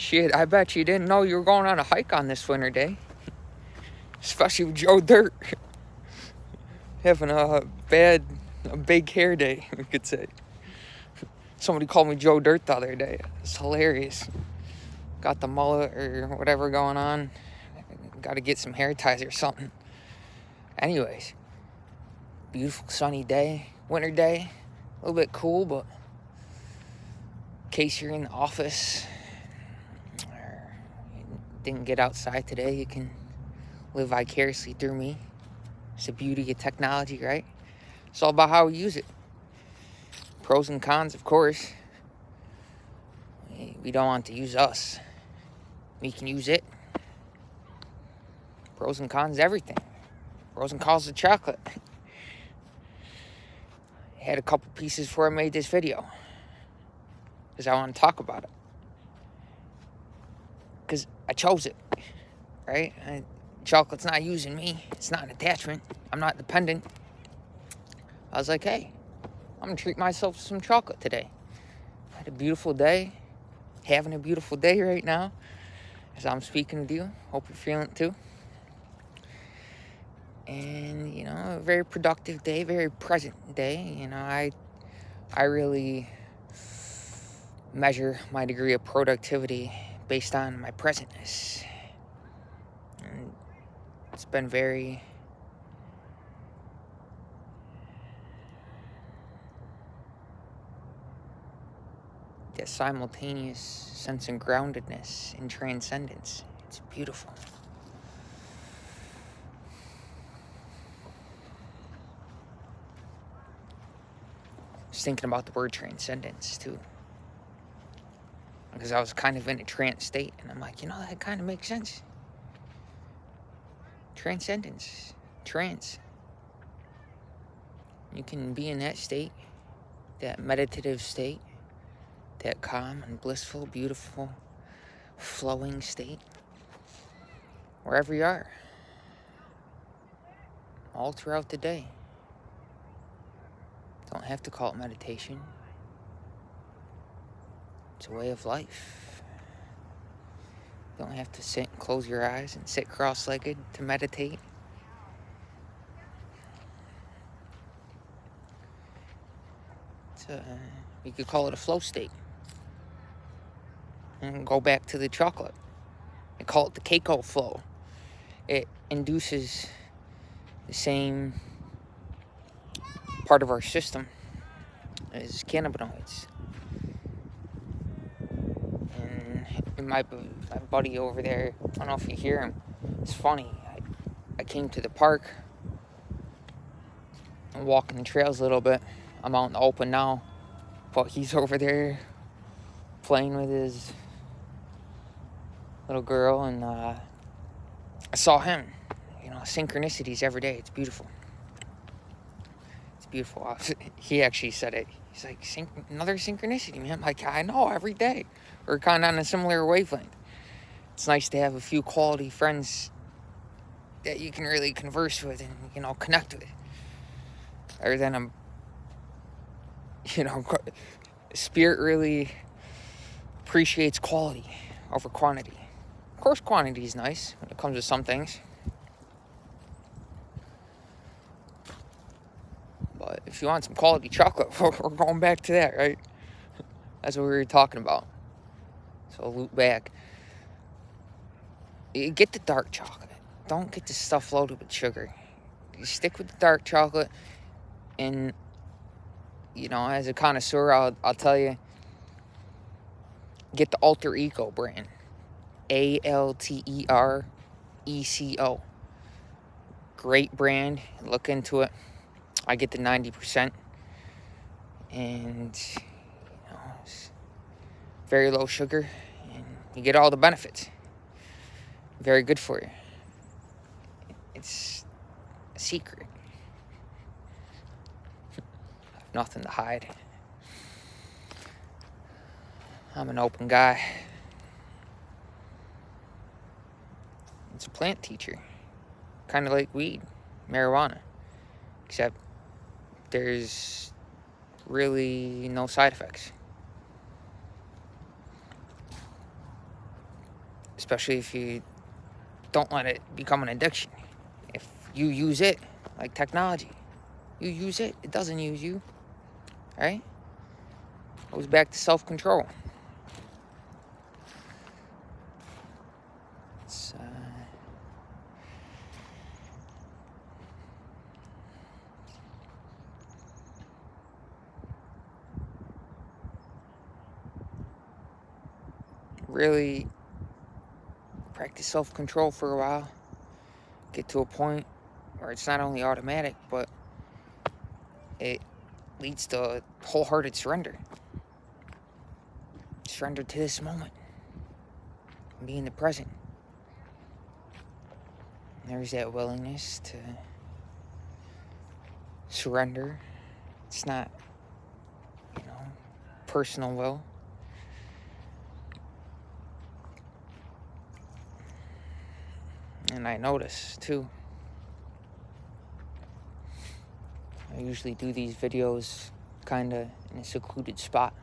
Shit, I bet you didn't know you were going on a hike on this winter day. Especially with Joe Dirt. Having a big hair day, we could say. Somebody called me Joe Dirt the other day. It's hilarious. Got the mullet or whatever going on. Got to get some hair ties or something. Anyways, beautiful sunny day, winter day. A little bit cool, but in case you're in the office or didn't get outside today, you can live vicariously through me. It's the beauty of technology, right? It's all about how we use it. Pros and cons, of course. We don't want to use us. We can use it. Pros and cons, everything. Pros and cons of chocolate. I had a couple pieces before I made this video. Because I want to talk about it. Because I chose it. Right? Chocolate's not using me. It's not an attachment. I'm not dependent. I was like, hey, I'm going to treat myself to some chocolate today. I had a beautiful day. Having a beautiful day right now. As I'm speaking with you. Hope you're feeling it too. And, a very productive day. Very present day. I really measure my degree of productivity based on my presentness. And it's been very that simultaneous sense of groundedness and transcendence. It's beautiful. I was thinking about the word transcendence too. Because I was kind of in a trance state, and I'm like, that kind of makes sense. Transcendence. Trance. You can be in that state, that meditative state, that calm and blissful, beautiful, flowing state, wherever you are, all throughout the day. Don't have to call it meditation. It's a way of life. You don't have to sit and close your eyes and sit cross-legged to meditate. You could call it a flow state. And go back to the chocolate. They call it the Keiko flow. It induces the same part of our system as cannabinoids. And my buddy over there, I don't know if you hear him, it's funny. I came to the park. I'm walking the trails a little bit. I'm out in the open now. But he's over there playing with his little girl, and I saw him. Synchronicities every day. It's beautiful. It's beautiful. He actually said it. He's like, another synchronicity, man. I'm like, I know, every day. We're kind of on a similar wavelength. It's nice to have a few quality friends that you can really converse with and, connect with. Other than spirit really appreciates quality over quantity. Of course, quantity is nice when it comes to some things. But if you want some quality chocolate, we're going back to that, right? That's what we were talking about. So loop back. You get the dark chocolate. Don't get the stuff loaded with sugar. You stick with the dark chocolate. And, as a connoisseur, I'll tell you, get the Alter Eco brand. ALTERECO. Great brand. Look into it. I get the 90%. And, it's very low sugar. And you get all the benefits. Very good for you. It's a secret. I have nothing to hide. I'm an open guy. It's a plant teacher. Kind of like weed, marijuana. Except there's really no side effects. especially if you don't let it become an addiction. If you use it, like technology, you use it, it doesn't use you, right? Goes back to self-control. It's, really practice self-control for a while. Get to a point where it's not only automatic, but it leads to wholehearted surrender. Surrender to this moment. Be in the present. There's that willingness to surrender. It's not, personal will. And I notice, too, I usually do these videos kind of in a secluded spot.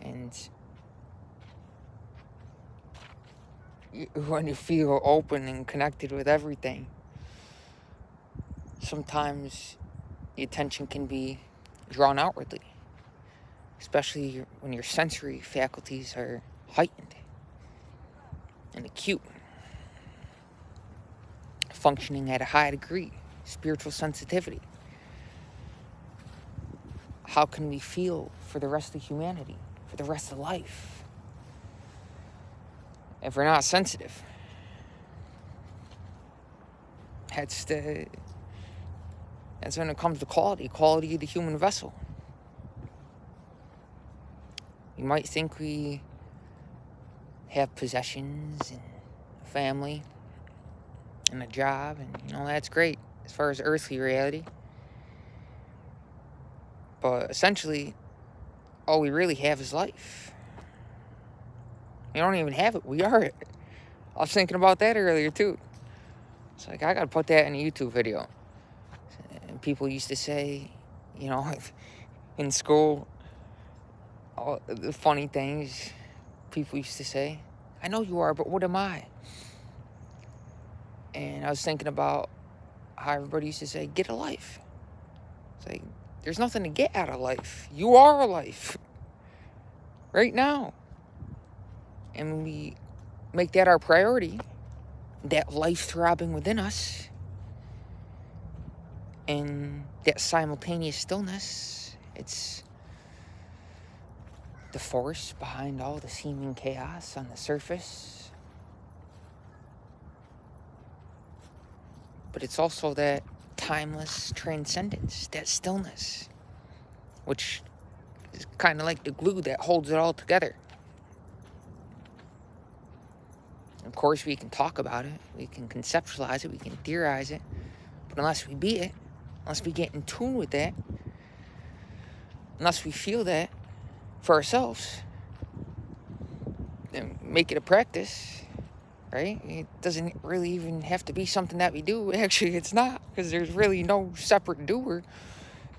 And when you feel open and connected with everything, sometimes the attention can be drawn outwardly, especially when your sensory faculties are heightened and acute, functioning at a high degree, spiritual sensitivity. How can we feel for the rest of humanity, for the rest of life, if we're not sensitive? That's when it comes to quality of the human vessel. You might think we have possessions and a family and a job, and that's great as far as earthly reality. But essentially, all we really have is life. We don't even have it. We are it. I was thinking about that earlier, too. It's like, I got to put that in a YouTube video. And people used to say, in school, all the funny things people used to say. I know you are, but what am I? And I was thinking about how everybody used to say, get a life. It's like, there's nothing to get out of life. You are life. Right now. And when we make that our priority, that life throbbing within us, and that simultaneous stillness, it's the force behind all the seeming chaos on the surface. But it's also that timeless transcendence, that stillness, which is kind of like the glue that holds it all together. Of course, we can talk about it, we can conceptualize it, we can theorize it, but unless we be it, unless we get in tune with that, unless we feel that for ourselves, then make it a practice, right? It doesn't really even have to be something that we do. Actually, it's not, because there's really no separate doer.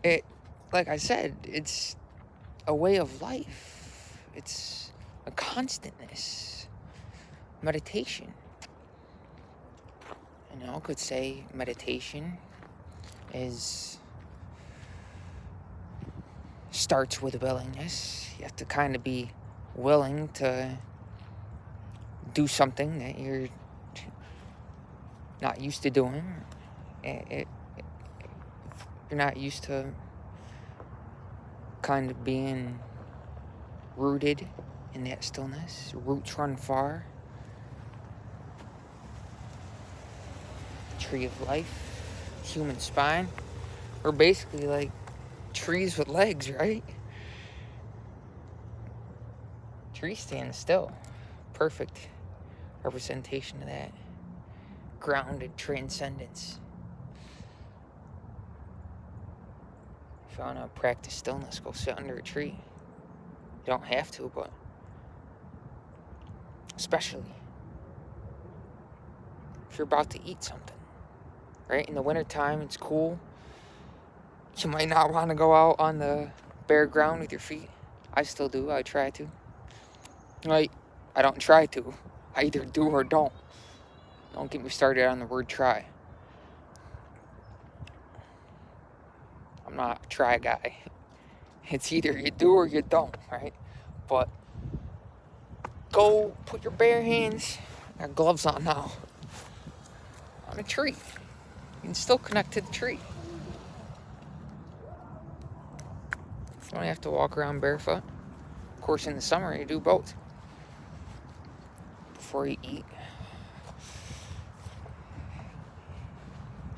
Like I said, it's a way of life. It's a constantness. Meditation. Could say meditation starts with willingness. You have to kind of be willing to do something that you're not used to doing. You're not used to kind of being rooted in that stillness. Roots run far. Tree of life, human spine. We're basically like trees with legs, right? Tree stands still. Perfect representation of that grounded transcendence. If you want to practice stillness, go sit under a tree. You don't have to, but especially if you're about to eat something. Right? In the wintertime, it's cool. You might not want to go out on the bare ground with your feet. I still do. I try to. Like, I don't try to. I either do or don't. Don't get me started on the word try. I'm not a try guy. It's either you do or you don't, right? But go put your bare hands, or gloves on now, on a tree. You can still connect to the tree. You don't have to walk around barefoot. Of course, in the summer, you do both. Before you eat,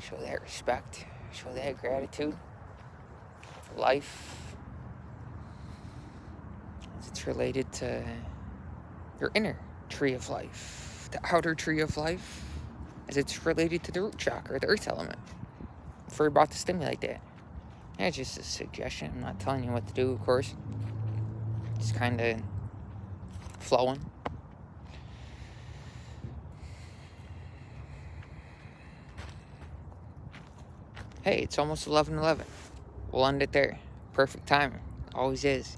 show that respect, show that gratitude for life as it's related to your inner tree of life, the outer tree of life as it's related to the root chakra, the earth element. If we're about to stimulate that. Yeah, it's just a suggestion. I'm not telling you what to do, of course. Just kind of flowing. Hey, it's almost 11:11. We'll end it there. Perfect timing. Always is.